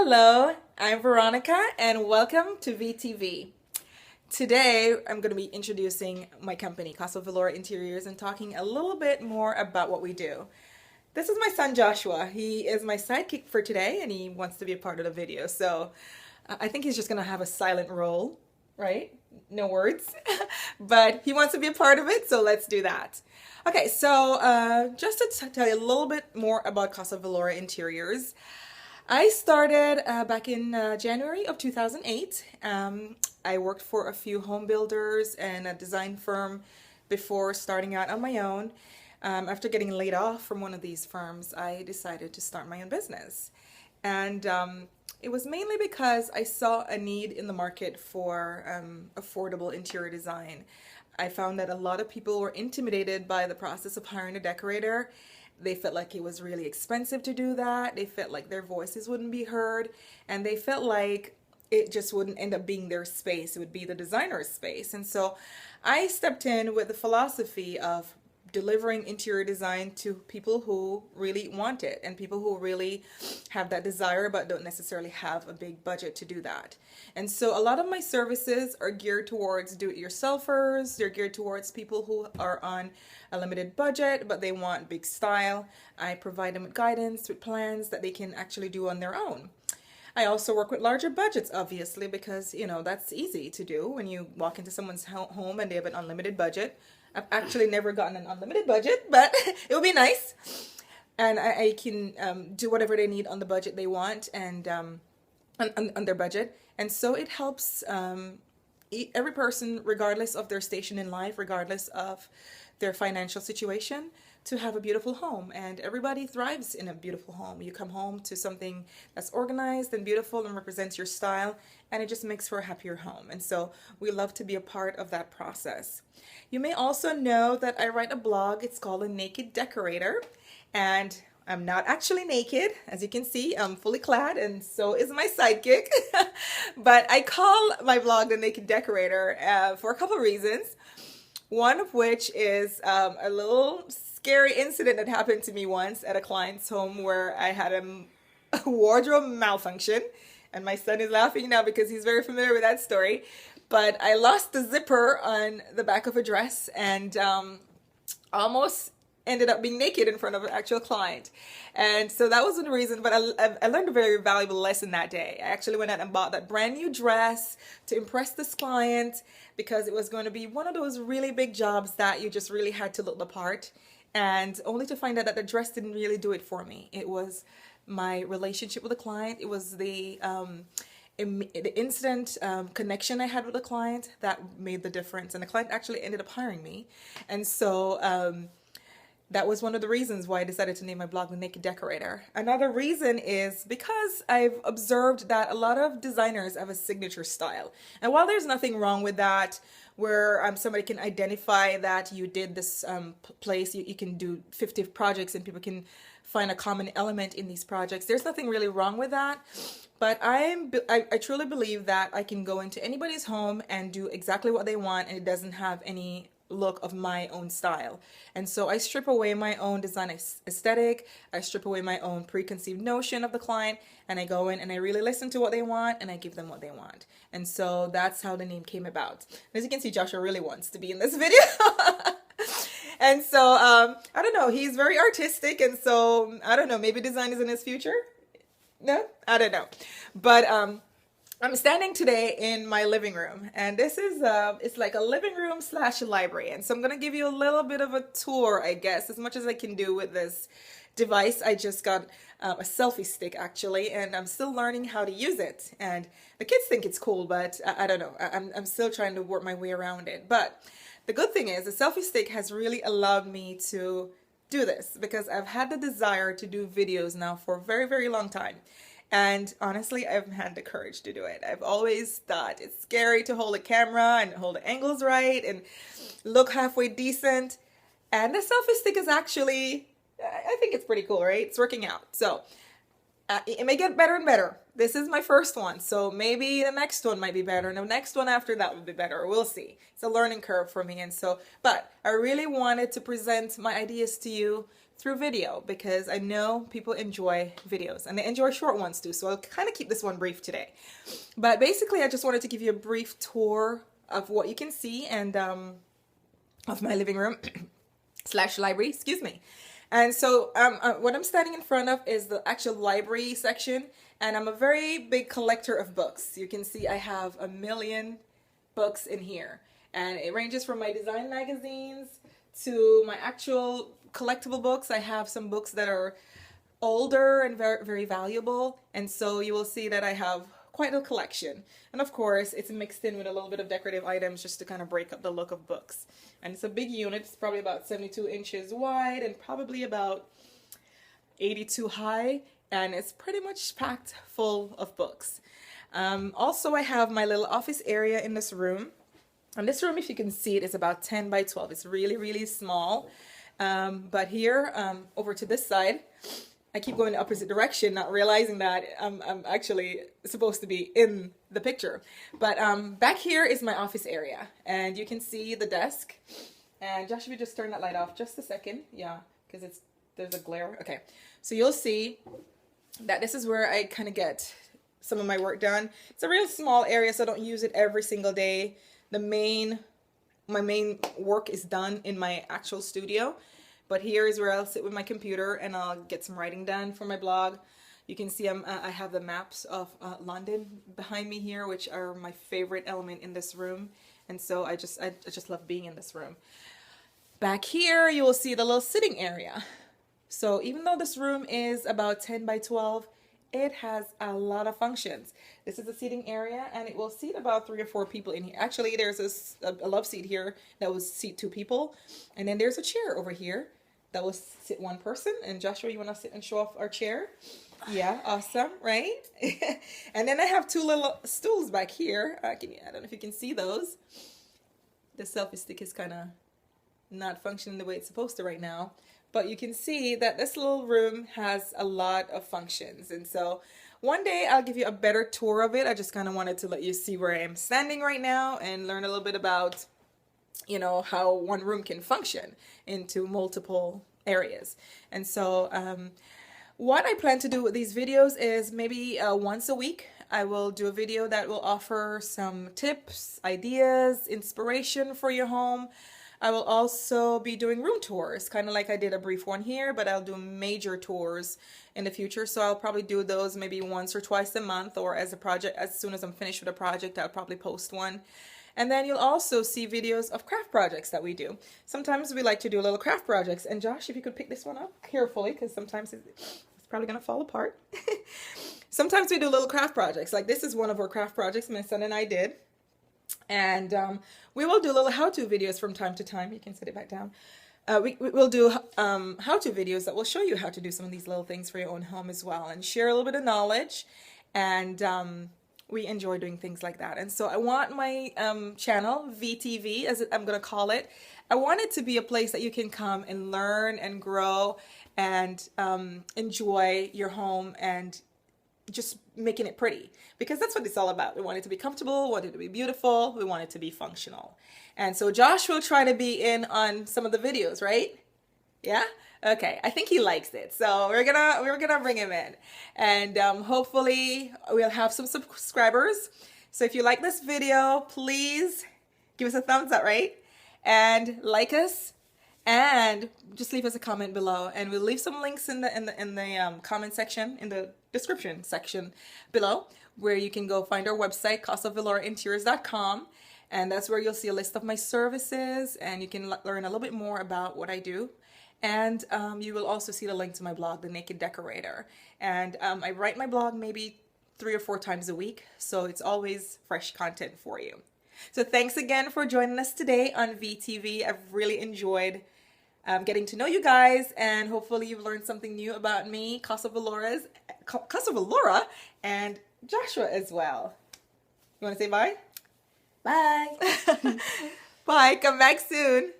Hello, I'm Veronica and welcome to VTV. Today I'm going to be introducing my company, Casa Vilora Interiors, and talking a little bit more about what we do. This is my son Joshua. He is my sidekick for today and he wants to be a part of the video. So I think he's just going to have a silent role, right? No words, but he wants to be a part of it, so let's do that. Okay, so just to tell you a little bit more about Casa Vilora Interiors. I started back in January of 2008. I worked for a few home builders and a design firm before starting out on my own. After getting laid off from one of these firms, I decided to start my own business. And it was mainly because I saw a need in the market for affordable interior design. I found that a lot of people were intimidated by the process of hiring a decorator. They felt like it was really expensive to do that. They felt like their voices wouldn't be heard. And they felt like it just wouldn't end up being their space. It would be the designer's space. And so I stepped in with the philosophy of delivering interior design to people who really want it and people who really have that desire but don't necessarily have a big budget to do that. And so a lot of my services are geared towards do-it-yourselfers. They're geared towards people who are on a limited budget but they want big style. I provide them with guidance, with plans that they can actually do on their own. I also work with larger budgets, obviously, because, you know, that's easy to do when you walk into someone's home and they have an unlimited budget. I've actually never gotten an unlimited budget, but it would be nice. And I can do whatever they need on the budget they want and on their budget. And so it helps every person, regardless of their station in life, regardless of their financial situation, to have a beautiful home. And everybody thrives in a beautiful home. You come home to something that's organized and beautiful and represents your style, and it just makes for a happier home. And so we love to be a part of that process. You may also know that I write a blog. It's called The Naked Decorator, and I'm not actually naked. As you can see, I'm fully clad, and so is my sidekick. But I call my blog The Naked Decorator for a couple of reasons. One of which is a little scary incident that happened to me once at a client's home where I had a wardrobe malfunction. And my son is laughing now because he's very familiar with that story. But I lost the zipper on the back of a dress and almost ended up being naked in front of an actual client. And so that wasn't the reason, but I learned a very valuable lesson that day. I actually went out and bought that brand new dress to impress this client because it was going to be one of those really big jobs that you just really had to look the part. And only to find out that the dress didn't really do it for me. It was my relationship with the client. It was the instant connection I had with the client that made the difference. And the client actually ended up hiring me. And so that was one of the reasons why I decided to name my blog The Naked Decorator. Another reason is because I've observed that a lot of designers have a signature style. And while there's nothing wrong with that, where somebody can identify that you did this place, you can do 50 projects and people can find a common element in these projects. There's nothing really wrong with that. But I truly believe that I can go into anybody's home and do exactly what they want and it doesn't have any look of my own style. And so I strip away my own design aesthetic, I strip away my own preconceived notion of the client, and I go in and I really listen to what they want and I give them what they want. And so that's how the name came about. As you can see, Joshua really wants to be in this video. And so I don't know, he's very artistic, and so I don't know, maybe design is in his future. No, I don't know. But I'm standing today in my living room, and this is it's like a living room / library. And so I'm gonna give you a little bit of a tour, I guess, as much as I can do with this device. I just got a selfie stick actually, and I'm still learning how to use it. And the kids think it's cool, but I don't know. I'm still trying to work my way around it. But the good thing is the selfie stick has really allowed me to do this because I've had the desire to do videos now for a very, very long time. And honestly, I haven't had the courage to do it. I've always thought it's scary to hold a camera and hold the angles right and look halfway decent. And the selfie stick is actually, I think it's pretty cool, right? It's working out. So it may get better and better. this is my first one, so maybe the next one might be better, and the next one after that will be better. We'll see. It's a learning curve for me, and so, but I really wanted to present my ideas to you through video because I know people enjoy videos and they enjoy short ones too, so I'll kind of keep this one brief today. But basically, I just wanted to give you a brief tour of what you can see and of my living room slash library, excuse me. And so what I'm standing in front of is the actual library section, and I'm a very big collector of books. You can see I have 1 million books in here, and it ranges from my design magazines to my actual collectible books. I have some books that are older and very, very valuable, and so you will see that I have quite a collection. And of course, it's mixed in with a little bit of decorative items just to kind of break up the look of books. And it's a big unit. It's probably about 72 inches wide and probably about 82 high, and it's pretty much packed full of books. Also, I have my little office area in this room. And this room, if you can see it, is about 10 by 12. It's really, really small. But here, over to this side, I keep going the opposite direction, not realizing that I'm actually supposed to be in the picture. But back here is my office area, and you can see the desk. And Josh, if you just turn that light off just a second, yeah, because there's a glare. Okay, so you'll see that this is where I kind of get some of my work done. It's a real small area, so I don't use it every single day. My main work is done in my actual studio. But here is where I'll sit with my computer and I'll get some writing done for my blog. You can see I have the maps of London behind me here, which are my favorite element in this room. And so I just love being in this room. Back here, you will see the little sitting area. So even though this room is about 10 by 12, it has a lot of functions. This is the seating area, and it will seat about 3 or 4 people in here. Actually, there's a love seat here that will seat 2 people. And then there's a chair over here that will sit 1 person. And Joshua, you want to sit and show off our chair? Yeah, awesome, right? And then I have 2 little stools back here. I don't know if you can see those. The selfie stick is kind of not functioning the way it's supposed to right now. But you can see that this little room has a lot of functions. And so one day I'll give you a better tour of it. I just kind of wanted to let you see where I am standing right now and learn a little bit about, you know, how one room can function into multiple areas. And so what I plan to do with these videos is maybe once a week I will do a video that will offer some tips, ideas, inspiration for your home. I will also be doing room tours, kind of like I did a brief one here, but I'll do major tours in the future. So I'll probably do those maybe once or twice a month, or as soon as I'm finished with a project, I'll probably post one. And then you'll also see videos of craft projects that we do. Sometimes we like to do little craft projects. And Josh, if you could pick this one up carefully, because sometimes it's probably going to fall apart. Sometimes we do little craft projects. Like this is one of our craft projects my son and I did. And we will do little how-to videos from time to time. You can set it back down. We'll do how-to videos that will show you how to do some of these little things for your own home as well, and share a little bit of knowledge. And we enjoy doing things like that. And so I want my channel, VTV, as I'm going to call it, I want it to be a place that you can come and learn and grow and enjoy your home and just making it pretty, because that's what it's all about. We want it to be comfortable, we want it to be beautiful, we want it to be functional. And so Josh will try to be in on some of the videos, right? Yeah? Okay, I think he likes it. So we're gonna bring him in. And hopefully we'll have some subscribers. So if you like this video, please give us a thumbs up, right? And like us. And just leave us a comment below, and we'll leave some links in the comment section, in the description section below, where you can go find our website, CasaViloraInteriors.com, and that's where you'll see a list of my services, and you can learn a little bit more about what I do. And you will also see the link to my blog, The Naked Decorator. And I write my blog maybe 3 or 4 times a week, so it's always fresh content for you. So thanks again for joining us today on VTV. I've really enjoyed getting to know you guys, and hopefully you've learned something new about me, Casa Vilora, and Joshua as well. You want to say bye? Bye. Bye. Come back soon.